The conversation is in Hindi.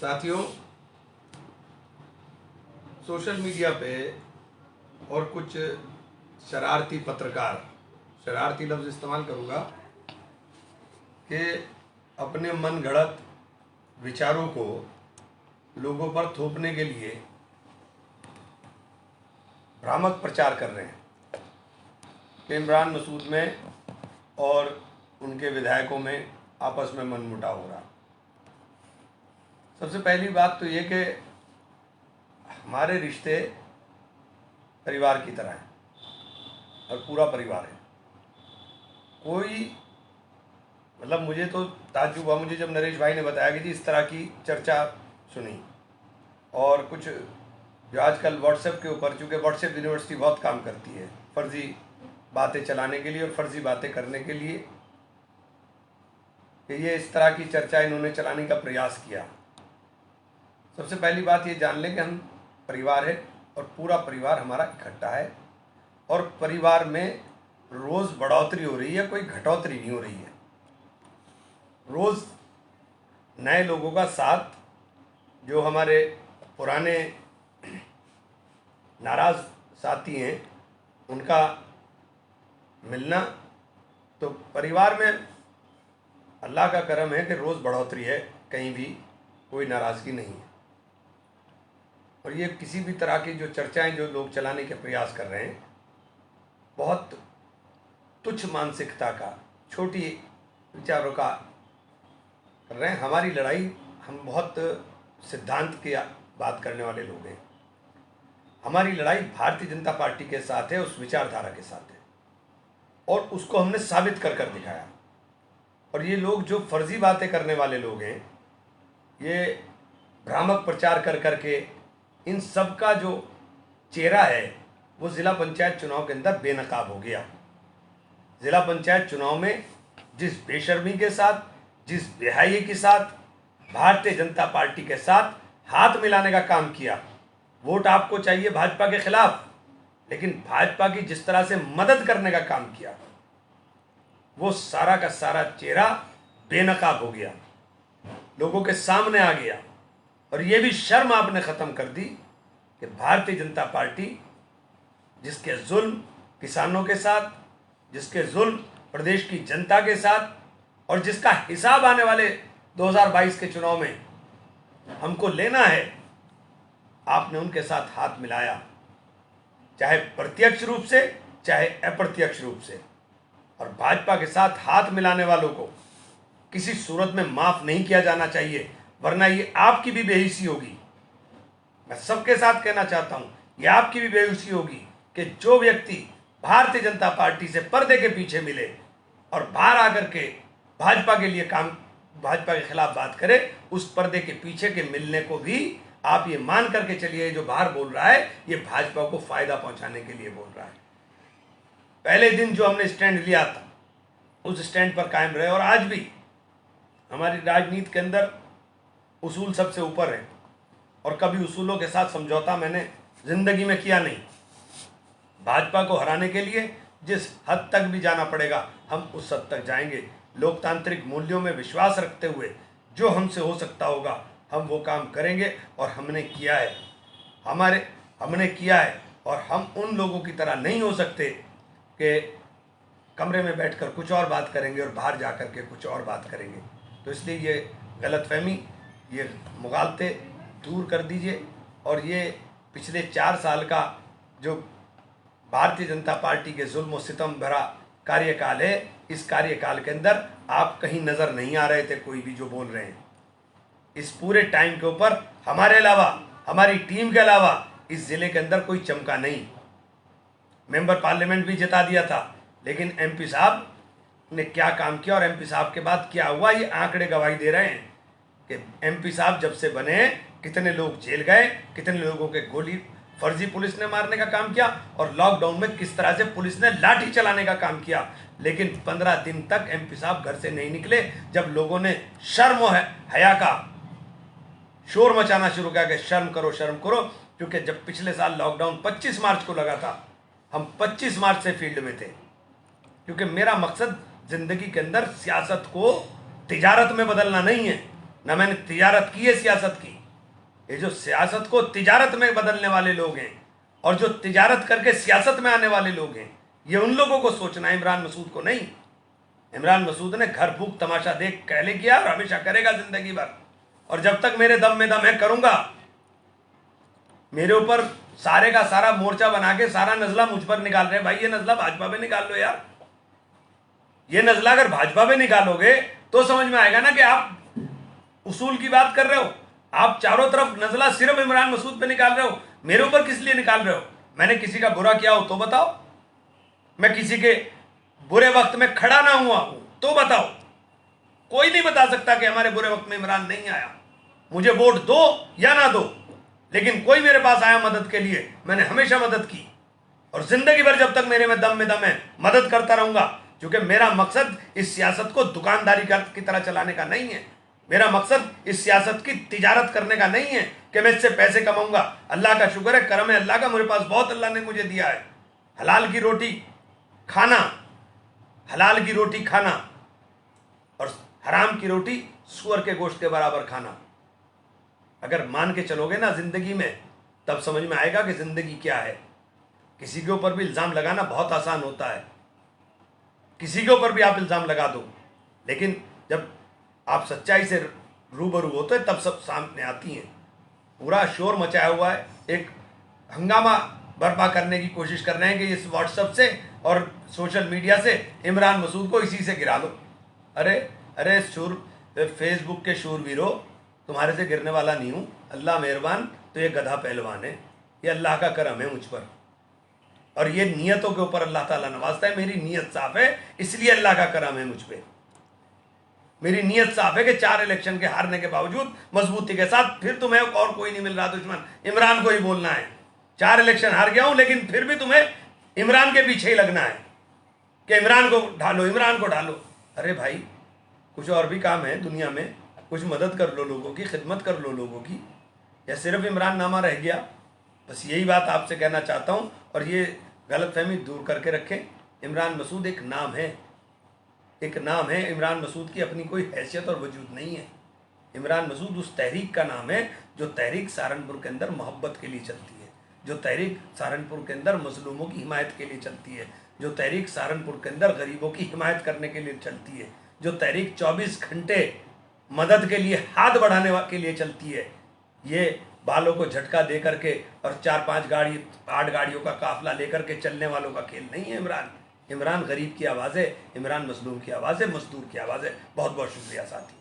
साथियों, सोशल मीडिया पे और कुछ शरारती पत्रकार, शरारती लफ्ज़ इस्तेमाल करूँगा, कि अपने मन गढ़ंत विचारों को लोगों पर थोपने के लिए भ्रामक प्रचार कर रहे हैं कि इमरान मसूद में और उनके विधायकों में आपस में मनमुटाव हो रहा। सबसे पहली बात तो ये कि हमारे रिश्ते परिवार की तरह हैं और पूरा परिवार है। कोई मतलब मुझे तो ताज्जुब हुआ मुझे जब नरेश भाई ने बताया कि जी इस तरह की चर्चा सुनी, और कुछ जो आजकल व्हाट्सएप के ऊपर, चूँकि व्हाट्सएप यूनिवर्सिटी बहुत काम करती है फर्जी बातें चलाने के लिए और फर्जी बातें करने के लिए, कि ये इस तरह की चर्चा इन्होंने चलाने का प्रयास किया। सबसे पहली बात ये जान लें कि हम परिवार है और पूरा परिवार हमारा इकट्ठा है, और परिवार में रोज़ बढ़ोतरी हो रही है, कोई घटोतरी नहीं हो रही है। रोज़ नए लोगों का साथ, जो हमारे पुराने नाराज़ साथी हैं उनका मिलना, तो परिवार में अल्लाह का करम है कि रोज़ बढ़ोतरी है, कहीं भी कोई नाराज़गी नहीं है। और ये किसी भी तरह की जो चर्चाएं जो लोग चलाने के प्रयास कर रहे हैं, बहुत तुच्छ मानसिकता का, छोटी विचारों का कर रहे हैं। हमारी लड़ाई, हम बहुत सिद्धांत की बात करने वाले लोग हैं। हमारी लड़ाई भारतीय जनता पार्टी के साथ है, उस विचारधारा के साथ है, और उसको हमने साबित कर कर दिखाया। और ये लोग जो फर्जी बातें करने वाले लोग हैं, ये भ्रामक प्रचार कर करके इन सब का जो चेहरा है वो ज़िला पंचायत चुनाव के अंदर बेनकाब हो गया। ज़िला पंचायत चुनाव में जिस बेशर्मी के साथ, जिस बेहयाई के साथ भारतीय जनता पार्टी के साथ हाथ मिलाने का काम किया। वोट आपको चाहिए भाजपा के खिलाफ, लेकिन भाजपा की जिस तरह से मदद करने का काम किया, वो सारा का सारा चेहरा बेनकाब हो गया, लोगों के सामने आ गया। और ये भी शर्म आपने ख़त्म कर दी कि भारतीय जनता पार्टी, जिसके जुल्म किसानों के साथ, जिसके जुल्म प्रदेश की जनता के साथ, और जिसका हिसाब आने वाले 2022 के चुनाव में हमको लेना है, आपने उनके साथ हाथ मिलाया, चाहे प्रत्यक्ष रूप से चाहे अप्रत्यक्ष रूप से। और भाजपा के साथ हाथ मिलाने वालों को किसी सूरत में माफ़ नहीं किया जाना चाहिए, वरना ये आपकी भी बेइज्जती होगी। मैं सबके साथ कहना चाहता हूँ, ये आपकी भी बेइज्जती होगी कि जो व्यक्ति भारतीय जनता पार्टी से पर्दे के पीछे मिले और बाहर आकर के भाजपा के लिए काम, भाजपा के खिलाफ बात करे, उस पर्दे के पीछे के मिलने को भी आप ये मान करके चलिए, जो बाहर बोल रहा है ये भाजपा को फायदा पहुंचाने के लिए बोल रहा है। पहले दिन जो हमने स्टैंड लिया था, उस स्टैंड पर कायम रहे, और आज भी हमारी राजनीति के अंदर उसूल सबसे ऊपर है, और कभी उसूलों के साथ समझौता मैंने जिंदगी में किया नहीं। भाजपा को हराने के लिए जिस हद तक भी जाना पड़ेगा हम उस हद तक जाएंगे। लोकतांत्रिक मूल्यों में विश्वास रखते हुए जो हमसे हो सकता होगा हम वो काम करेंगे, और हमने किया है। हमने किया है, और हम उन लोगों की तरह नहीं हो सकते कि कमरे में बैठकर कुछ और बात करेंगे और बाहर जा कर के कुछ और बात करेंगे। तो इसलिए ये गलतफहमी, ये मुगालते दूर कर दीजिए। और ये पिछले 4 साल का जो भारतीय जनता पार्टी के जुल्म और सितम भरा कार्यकाल है, इस कार्यकाल के अंदर आप कहीं नज़र नहीं आ रहे थे, कोई भी जो बोल रहे हैं। इस पूरे टाइम के ऊपर हमारे अलावा, हमारी टीम के अलावा इस ज़िले के अंदर कोई चमका नहीं। मेंबर पार्लियामेंट भी जिता दिया था, लेकिन एमपी साहब ने क्या काम किया और एमपी साहब के बाद क्या हुआ, ये आंकड़े गवाही दे रहे हैं कि एमपी साहब जब से बने कितने लोग जेल गए, कितने लोगों के गोली फर्जी पुलिस ने मारने का काम किया, और लॉकडाउन में किस तरह से पुलिस ने लाठी चलाने का काम किया। लेकिन 15 दिन तक एमपी साहब घर से नहीं निकले, जब लोगों ने शर्म और हया का शोर मचाना शुरू किया कि शर्म करो, शर्म करो। क्योंकि जब पिछले साल लॉकडाउन 25 मार्च को लगा था, हम 25 मार्च से फील्ड में थे, क्योंकि मेरा मकसद ज़िंदगी के अंदर सियासत को तिजारत में बदलना नहीं है। ना मैंने तिजारत की है सियासत की। ये जो सियासत को तिजारत में बदलने वाले लोग हैं और जो तिजारत करके सियासत में आने वाले लोग हैं, ये उन लोगों को सोचना है, इमरान मसूद को नहीं। इमरान मसूद ने घर फूक तमाशा देख कहले किया और हमेशा करेगा जिंदगी भर। और जब तक मेरे दम में दम है करूंगा। मेरे ऊपर सारे का सारा मोर्चा बना के सारा नजला मुझ पर निकाल रहे हैं। भाई ये नजला भाजपा पे निकाल लो यार। ये नजला अगर भाजपा पे निकालोगे तो समझ में आएगा ना कि आप उसूल की बात कर रहे हो। आप चारों तरफ नजला सिर्फ इमरान मसूद पे निकाल रहे हो। मेरे ऊपर किस लिए निकाल रहे हो? मैंने किसी का बुरा किया हो तो बताओ। मैं किसी के बुरे वक्त में खड़ा ना हुआ हूं तो बताओ। कोई नहीं बता सकता कि हमारे बुरे वक्त में इमरान नहीं आया। मुझे वोट दो या ना दो, लेकिन कोई मेरे पास आया मदद के लिए, मैंने हमेशा मदद की और जिंदगी भर जब तक मेरे में दम है मदद करता रहूंगा। क्योंकि मेरा मकसद इस सियासत को दुकानदारी की तरह चलाने का नहीं है। मेरा मकसद इस सियासत की तिजारत करने का नहीं है कि मैं इससे पैसे कमाऊंगा। अल्लाह का शुक्र है, करम है अल्लाह का, मेरे पास बहुत अल्लाह ने मुझे दिया है। हलाल की रोटी खाना, हलाल की रोटी खाना और हराम की रोटी सूअर के गोश्त के बराबर खाना। अगर मान के चलोगे ना जिंदगी में, तब समझ में आएगा कि जिंदगी क्या है। किसी के ऊपर भी इल्ज़ाम लगाना बहुत आसान होता है, किसी के ऊपर भी आप इल्ज़ाम लगा दो, लेकिन जब आप सच्चाई से रूबरू होते हैं तब सब सामने आती हैं। पूरा शोर मचाया हुआ है, एक हंगामा बर्पा करने की कोशिश कर रहे हैं कि इस व्हाट्सएप से और सोशल मीडिया से इमरान मसूद को इसी से गिरा लो। अरे अरे फेसबुक के शूरवीरों, तुम्हारे से गिरने वाला नहीं हूँ, अल्लाह मेहरबान। तो ये गधा पहलवान है, ये अल्लाह का करम है मुझ पर, और ये नियतों के ऊपर अल्लाह ताला नवाजता है। मेरी नीयत साफ है, इसलिए अल्लाह का करम है मुझ पर। मेरी नीयत साफ है कि 4 इलेक्शन के हारने के बावजूद मजबूती के साथ, फिर तुम्हें और कोई नहीं मिल रहा दुश्मन, इमरान को ही बोलना है। 4 इलेक्शन हार गया हूं, लेकिन फिर भी तुम्हें इमरान के पीछे ही लगना है कि इमरान को ढालो, इमरान को ढालो। अरे भाई, कुछ और भी काम है दुनिया में, कुछ मदद कर लो लोगों की, खिदमत कर लो लोगों की, या सिर्फ इमरान नामा रह गया? बस यही बात आपसे कहना चाहता हूं। और ये गलतफहमी दूर करके रखें। इमरान मसूद एक नाम है, एक नाम है। इमरान मसूद की अपनी कोई हैसियत और वजूद नहीं है। इमरान मसूद उस तहरीक का नाम है जो तहरीक सहारनपुर के अंदर मोहब्बत के लिए चलती है, जो तहरीक सहारनपुर के अंदर मजलूमों की हिमायत के लिए चलती है, जो तहरीक सहारनपुर के अंदर गरीबों की हिमायत करने के लिए चलती है, जो तहरीक 24 घंटे मदद के लिए हाथ बढ़ाने के लिए चलती है। ये बालों को झटका दे करके और 4-5 गाड़ी 8 गाड़ियों का काफिला लेकर के चलने वालों का खेल नहीं है इमरान। इमरान गरीब की आवाज़ है, इमरान मजलूम की आवाज़ है, मजदूर की आवाज़ है। बहुत बहुत शुक्रिया साथी।